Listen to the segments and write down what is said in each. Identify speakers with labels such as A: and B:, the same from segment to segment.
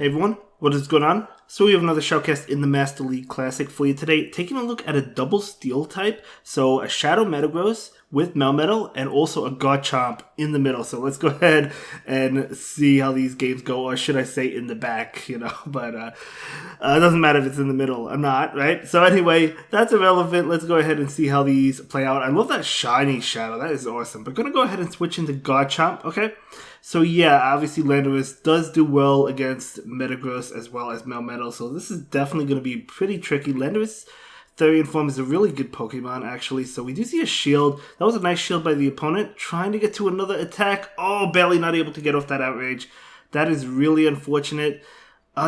A: Hey everyone, what is going on? So we have another Shoutcast in the Master League Classic for you today, taking a look at a double steel type, so a Shadow Metagross with Melmetal and also a Garchomp in the middle. So let's go ahead and see how these games go, or should I say in the back, but it doesn't matter if it's in the middle or not, right? So anyway, that's irrelevant. Let's go ahead and see how these play out. I love that shiny Shadow, that is awesome. But gonna go ahead and switch into Garchomp, okay? So yeah, obviously Landorus does do well against Metagross as well as Melmetal, so this is definitely going to be pretty tricky. Landorus Therian form is a really good Pokemon, actually, so we do see a shield. That was a nice shield by the opponent, trying to get to another attack. Oh, barely not able to get off that Outrage. That is really unfortunate.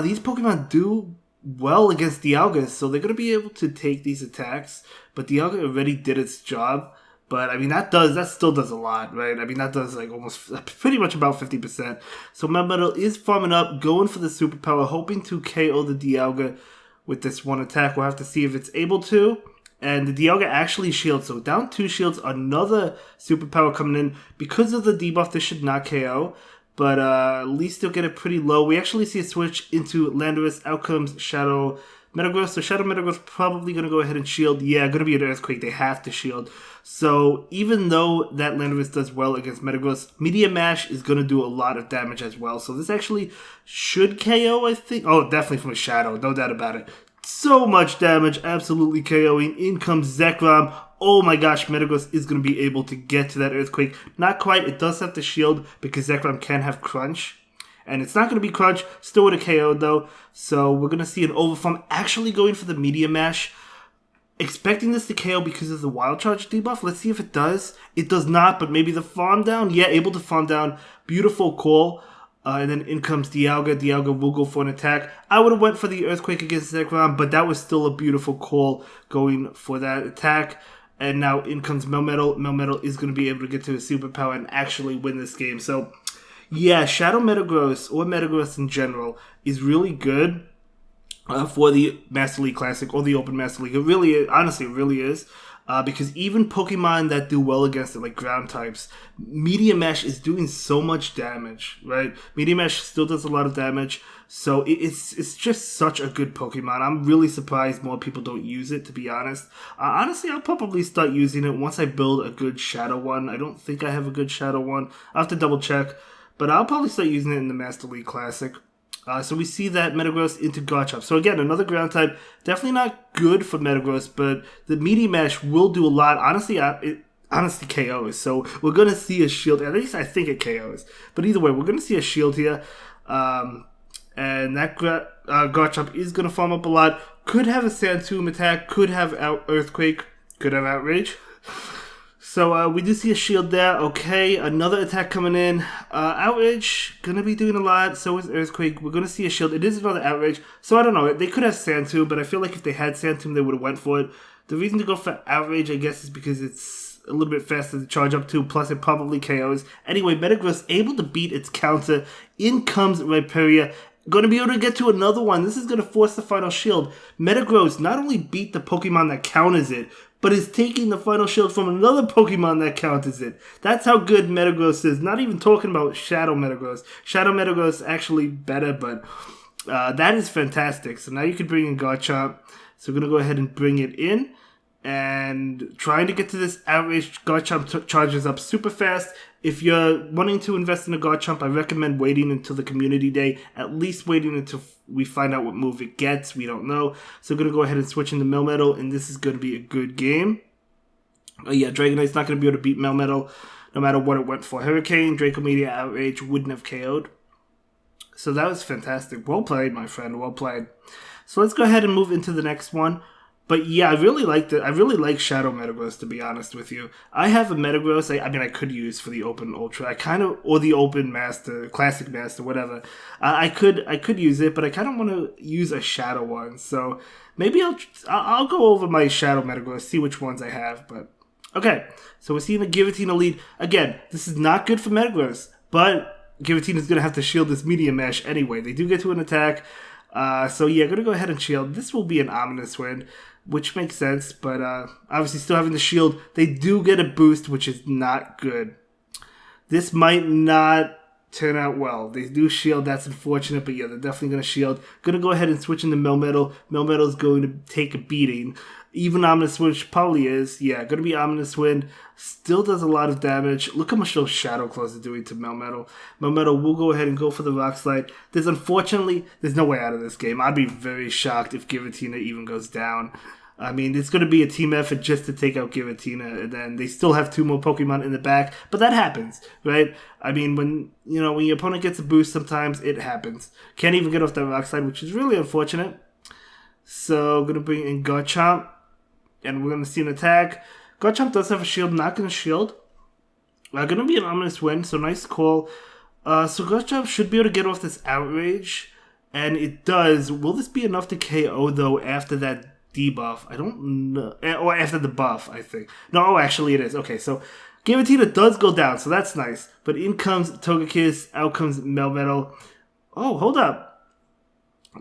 A: These Pokemon do well against Dialga, so they're going to be able to take these attacks, but Dialga already did its job. But, I mean, that still does a lot, right? I mean, that does, like, almost, pretty much about 50%. So, Melmetal is farming up, going for the superpower, hoping to KO the Dialga with this one attack. We'll have to see if it's able to. And the Dialga actually shields. So, down 2 shields, another superpower coming in. Because of the debuff, this should not KO. But, at least they'll get it pretty low. We actually see a switch into Landorus. Out comes Shadow Metagross. So Shadow Metagross probably going to go ahead and shield. Yeah, going to be an Earthquake. They have to shield. So even though that Landorus does well against Metagross, Meteor Mash is going to do a lot of damage as well. So this actually should KO, I think. Oh, definitely from a Shadow. No doubt about it. So much damage. Absolutely KOing. In comes Zekrom. Oh my gosh, Metagross is going to be able to get to that Earthquake. Not quite. It does have to shield because Zekrom can have Crunch. And it's not going to be Crunch, still with a KO though. So we're going to see an Overform actually going for the Meteor Mash. Expecting this to KO because of the Wild Charge debuff. Let's see if it does. It does not, but maybe the Farm Down. Yeah, able to Farm Down. Beautiful call. And then in comes Dialga. Dialga will go for an attack. I would have went for the Earthquake against Zekrom, but that was still a beautiful call going for that attack. And now in comes Melmetal. Melmetal is going to be able to get to a superpower and actually win this game. So yeah, Shadow Metagross, or Metagross in general, is really good for the Master League Classic, or the Open Master League. It really is, honestly, it really is. Because even Pokemon that do well against it, like ground types, Meteor Mash is doing so much damage, right? Meteor Mash still does a lot of damage, so it's just such a good Pokemon. I'm really surprised more people don't use it, to be honest. Honestly, I'll probably start using it once I build a good Shadow one. I don't think I have a good Shadow one. I'll have to double check. But I'll probably start using it in the Master League Classic. So we see that Metagross into Garchomp. So again, another ground type. Definitely not good for Metagross, but the Meteor Mash will do a lot. Honestly, it honestly KOs. So we're going to see a shield. At least I think it KOs. But either way, we're going to see a shield here. And that Garchomp is going to farm up a lot. Could have a Sand Tomb attack. Could have Earthquake. Could have Outrage. So we do see a shield there. Okay, another attack coming in. Outrage, gonna be doing a lot. So is Earthquake. We're gonna see a shield. It is another Outrage. So I don't know. They could have Sand Tomb, but I feel like if they had Sand Tomb, they would have went for it. The reason to go for Outrage, I guess, is because it's a little bit faster to charge up to. Plus, it probably KOs. Anyway, Metagross able to beat its counter. In comes Rhyperior. Going to be able to get to another one. This is going to force the final shield. Metagross not only beat the Pokemon that counters it, but is taking the final shield from another Pokemon that counters it. That's how good Metagross is. Not even talking about Shadow Metagross. Shadow Metagross actually better, but that is fantastic. So now you can bring in Garchomp. So we're going to go ahead and bring it in. And trying to get to this Outrage, Garchomp charges up super fast. If you're wanting to invest in a Garchomp, I recommend waiting until the community day. At least waiting until we find out what move it gets. We don't know. So I'm going to go ahead and switch into Melmetal, and this is going to be a good game. Yeah, Dragonite's not going to be able to beat Melmetal no matter what it went for. Hurricane, Draco Meteor, Outrage wouldn't have KO'd. So that was fantastic. Well played, my friend. Well played. So let's go ahead and move into the next one. But yeah, I really liked it. I really like Shadow Metagross, to be honest with you. I have a Metagross I could use for the Open Ultra. Or the Open Master, Classic Master, whatever. I could use it, but I kind of want to use a Shadow one. So maybe I'll go over my Shadow Metagross, see which ones I have. But okay, so we're seeing the Giratina lead. Again, this is not good for Metagross, but Giratina's going to have to shield this Meteor Mash anyway. They do get to an attack. So yeah, going to go ahead and shield. This will be an ominous win, which makes sense, but obviously still having the shield, they do get a boost, which is not good. This might not turn out well. They do shield, that's unfortunate, but yeah, they're definitely going to shield. Going to go ahead and switch into Melmetal. Melmetal's going to take a beating. Even Ominous Wind probably is. Yeah, going to be Ominous Wind. Still does a lot of damage. Look how much those Shadow Claws are doing to Melmetal. Melmetal will go ahead and go for the Rock Slide. Unfortunately, there's no way out of this game. I'd be very shocked if Giratina even goes down. I mean, it's going to be a team effort just to take out Giratina, and then they still have 2 more Pokemon in the back, but that happens, right? I mean, when your opponent gets a boost, sometimes it happens. Can't even get off that Rock Slide, which is really unfortunate. So, going to bring in Garchomp, and we're going to see an attack. Garchomp does have a shield, not going to shield. Going to be an Ominous Wind, so nice call. So Garchomp should be able to get off this Outrage, and it does. Will this be enough to KO, though, after that debuff? I don't know. Or after the buff, I think. No, actually it is. Okay, so Giratina does go down, so that's nice. But in comes Togekiss, out comes Melmetal. Oh, hold up.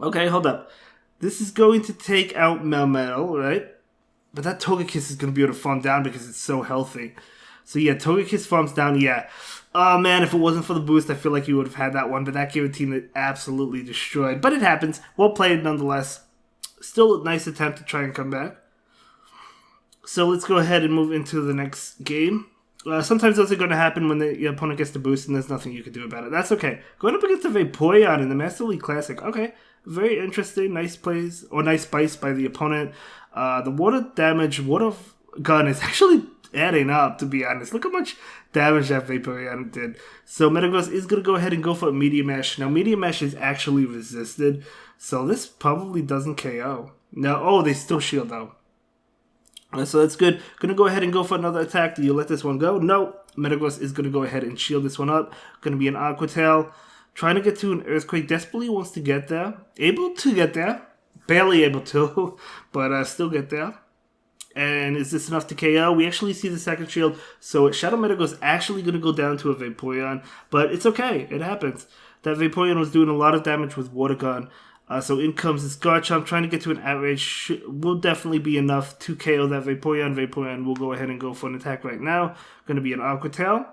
A: Okay, hold up. This is going to take out Melmetal, right? But that Togekiss is going to be able to farm down because it's so healthy. So yeah, Togekiss farms down, yeah. Oh man, if it wasn't for the boost, I feel like you would have had that one. But that Giratina absolutely destroyed. But it happens. Well played nonetheless. Still a nice attempt to try and come back. So let's go ahead and move into the next game. Sometimes those are going to happen when your opponent gets the boost and there's nothing you can do about it. That's okay. Going up against the Vaporeon in the Master League Classic. Okay, very interesting. Nice plays, or nice spice by the opponent. The water damage, water gun is actually adding up, to be honest. Look how much damage that Vaporeon did. So Metagross is going to go ahead and go for a Meteor Mash. Now, Meteor Mash is actually resisted, so this probably doesn't KO. No, oh, they still shield though. So that's good. Gonna go ahead and go for another attack. Do you let this one go? No. Metagross is gonna go ahead and shield this one up. Gonna be an Aqua Tail. Trying to get to an Earthquake. Desperately wants to get there. Able to get there. Barely able to, but still get there. And is this enough to KO? We actually see the second shield. So Shadow Metagross actually going to go down to a Vaporeon. But it's okay. It happens. That Vaporeon was doing a lot of damage with Water Gun. So in comes this Garchomp. Trying to get to an Outrage will definitely be enough to KO that Vaporeon. Vaporeon will go ahead and go for an attack right now. Going to be an Aqua Tail.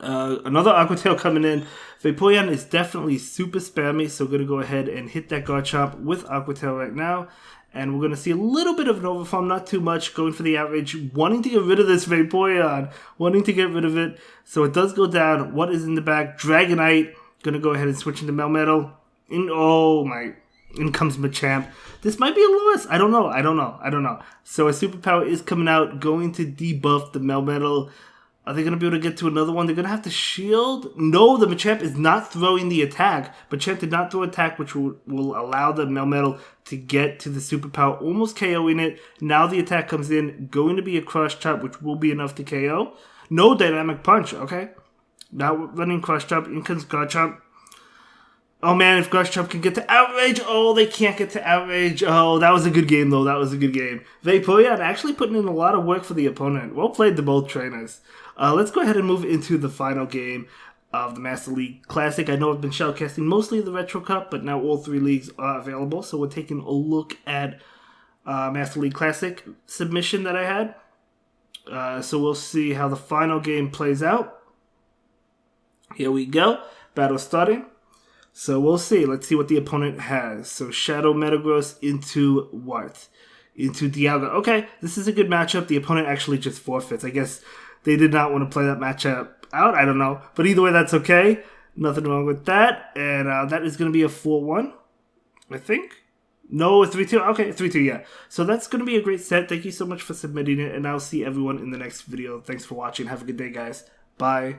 A: Another Aqua Tail coming in. Vaporeon is definitely super spammy. So going to go ahead and hit that Garchomp with Aqua Tail right now. And we're going to see a little bit of an overfarm, not too much, going for the Outrage, wanting to get rid of this Vaporeon, wanting to get rid of it. So it does go down. What is in the back? Dragonite. Going to go ahead and switch into Melmetal. In comes Machamp. This might be a loss. I don't know. So a superpower is coming out, going to debuff the Melmetal. Are they going to be able to get to another one? They're going to have to shield. No, the Machamp is not throwing the attack. Machamp did not throw attack, which will allow the Melmetal to get to the superpower, almost KOing it. Now the attack comes in, going to be a Crush Chop, which will be enough to KO. No Dynamic Punch, okay. Now running Crush Chop, in comes Garchomp. Oh man, if Garchomp can get to Outrage. Oh, they can't get to Outrage. Oh, that was a good game though. That was a good game. Vaporeon actually putting in a lot of work for the opponent. Well played to both trainers. Let's go ahead and move into the final game of the Master League Classic. I know I've been shoutcasting mostly the Retro Cup, but now all 3 leagues are available. So we're taking a look at Master League Classic submission that I had. So we'll see how the final game plays out. Here we go. Battle starting. So we'll see. Let's see what the opponent has. So Shadow Metagross into what? Into Dialga. Okay, this is a good matchup. The opponent actually just forfeits. I guess they did not want to play that matchup out. I don't know. But either way, that's okay. Nothing wrong with that. And that is going to be a 4-1, I think. No, a 3-2. Okay, 3-2, yeah. So that's going to be a great set. Thank you so much for submitting it. And I'll see everyone in the next video. Thanks for watching. Have a good day, guys. Bye.